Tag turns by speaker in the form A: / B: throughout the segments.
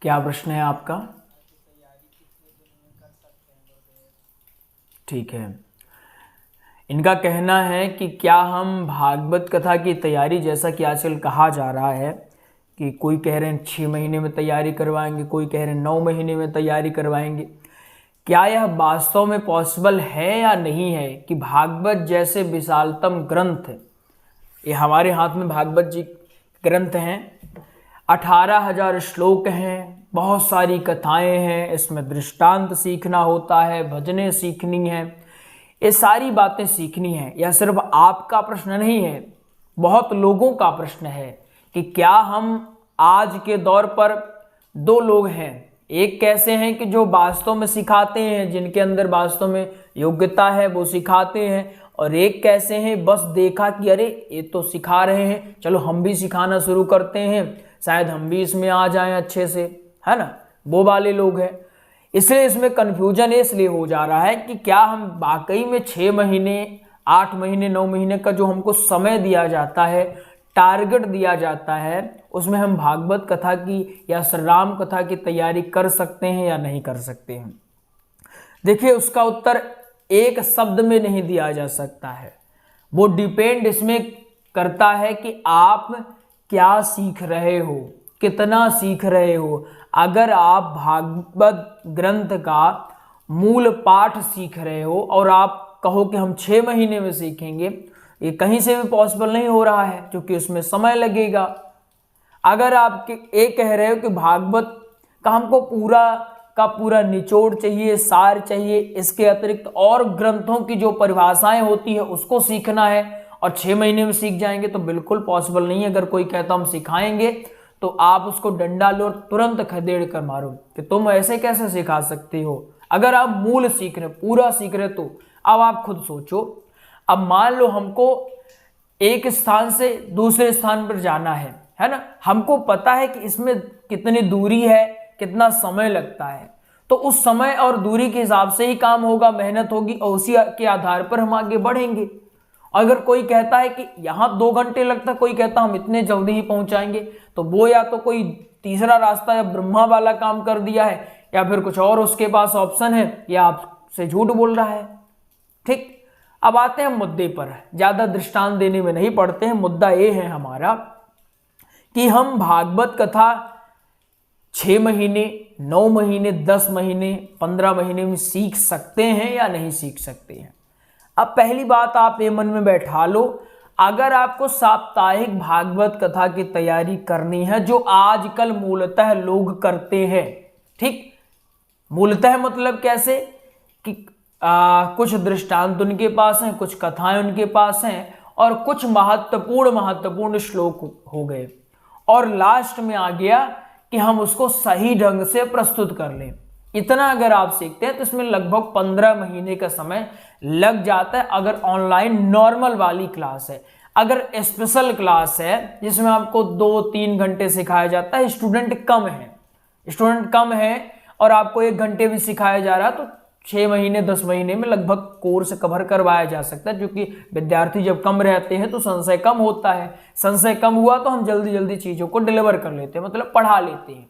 A: क्या प्रश्न है आपका? ठीक है, इनका कहना है कि क्या हम भागवत कथा की तैयारी, जैसा कि आजकल कहा जा रहा है कि कोई कह रहे हैं 6 महीने में तैयारी करवाएंगे, कोई कह रहे हैं 9 महीने में तैयारी करवाएंगे, क्या यह वास्तव में पॉसिबल है या नहीं है कि भागवत जैसे विशालतम ग्रंथ, ये हमारे हाथ में भागवत जी ग्रंथ हैं, 18,000 श्लोक हैं, बहुत सारी कथाएं हैं, इसमें दृष्टांत सीखना होता है, भजनें सीखनी है, ये सारी बातें सीखनी है। यह सिर्फ आपका प्रश्न नहीं है, बहुत लोगों का प्रश्न है कि क्या हम आज के दौर पर दो लोग हैं, एक कैसे हैं कि जो वास्तव में सिखाते हैं, जिनके अंदर वास्तव में योग्यता है वो सिखाते हैं, और एक कैसे हैं बस देखा कि अरे ये तो सिखा रहे हैं, चलो हम भी सिखाना शुरू करते हैं, शायद हम भी इसमें आ जाएं अच्छे से, है ना, वो वाले लोग हैं। इसलिए इसमें कन्फ्यूजन इसलिए हो जा रहा है कि क्या हम वाकई में 6 महीने, 8 महीने, 9 महीने का जो हमको समय दिया जाता है, टारगेट दिया जाता है, उसमें हम भागवत कथा की या श्री राम कथा की तैयारी कर सकते हैं या नहीं कर सकते हैं? देखिए, उसका उत्तर एक शब्द में नहीं दिया जा सकता है, वो डिपेंड इसमें करता है कि आप क्या सीख रहे हो, कितना सीख रहे हो। अगर आप भागवत ग्रंथ का मूल पाठ सीख रहे हो और आप कहो कि हम 6 महीने में सीखेंगे, ये कहीं से भी पॉसिबल नहीं हो रहा है, क्योंकि उसमें समय लगेगा। अगर आप ये कह रहे हो कि भागवत का हमको पूरा का पूरा निचोड़ चाहिए, सार चाहिए, इसके अतिरिक्त और ग्रंथों की जो परिभाषाएं होती है उसको सीखना है और 6 महीने में सीख जाएंगे, तो बिल्कुल पॉसिबल नहीं है। अगर कोई कहता हम सिखाएंगे तो आप उसको डंडा लो और तुरंत खदेड़ कर मारो कि तुम ऐसे कैसे सिखा सकते हो। अगर आप मूल सीख रहे, पूरा सीख रहे, तो अब आप खुद सोचो, अब मान लो हमको एक स्थान से दूसरे स्थान पर जाना है ना, हमको पता है कि इसमें कितनी दूरी है, कितना समय लगता है, तो उस समय और दूरी के हिसाब से ही काम होगा, मेहनत होगी, और उसी के आधार पर हम आगे बढ़ेंगे। अगर कोई कहता है कि यहाँ 2 घंटे लगता है, कोई कहता हम इतने जल्दी ही पहुंचाएंगे, तो वो या तो कोई तीसरा रास्ता या ब्रह्मा वाला काम कर दिया है, या फिर कुछ और उसके पास ऑप्शन है, या आपसे झूठ बोल रहा है। ठीक, अब आते हैं मुद्दे पर, ज्यादा दृष्टांत देने में नहीं पड़ते हैं। मुद्दा ये है हमारा कि हम भागवत कथा 6 महीने, 9 महीने, 10 महीने, 15 महीने में सीख सकते हैं या नहीं सीख सकते हैं। अब पहली बात आप ये मन में बैठा लो, अगर आपको साप्ताहिक भागवत कथा की तैयारी करनी है, जो आजकल मूलतः लोग करते हैं, ठीक, मूलतः मतलब कैसे कि कुछ दृष्टांत उनके पास हैं, कुछ कथाएं उनके पास हैं, और कुछ महत्वपूर्ण श्लोक हो गए, और लास्ट में आ गया कि हम उसको सही ढंग से प्रस्तुत कर लें। इतना अगर आप सीखते हैं तो इसमें लगभग 15 महीने का समय लग जाता है, अगर ऑनलाइन नॉर्मल वाली क्लास है। अगर स्पेशल क्लास है जिसमें आपको 2-3 घंटे सिखाया जाता है, स्टूडेंट कम है और आपको 1 घंटे भी सिखाया जा रहा है, तो 6 महीने, 10 महीने में लगभग कोर्स कवर करवाया जा सकता है, क्योंकि विद्यार्थी जब कम रहते हैं तो संशय कम होता है, संशय कम हुआ तो हम जल्दी जल्दी चीजों को डिलीवर कर लेते हैं, मतलब पढ़ा लेते हैं,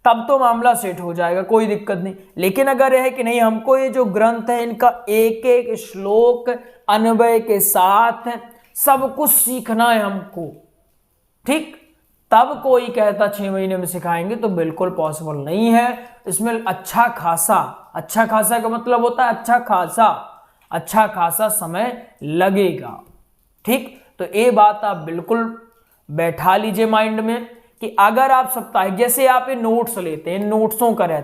A: तब तो मामला सेट हो जाएगा, कोई दिक्कत नहीं। लेकिन अगर यह है कि नहीं, हमको ये जो ग्रंथ है इनका एक एक श्लोक अन्वय के साथ सब कुछ सीखना है हमको, ठीक, तब कोई कहता 6 महीने में सिखाएंगे, तो बिल्कुल पॉसिबल नहीं है। इसमें अच्छा खासा का मतलब होता है अच्छा खासा समय लगेगा, ठीक। तो ये बात आप बिल्कुल बैठा लीजिए माइंड में कि अगर आप साप्ताहिक, जैसे आप ये नोट्स लेते हैं, नोट्सों का रहता है,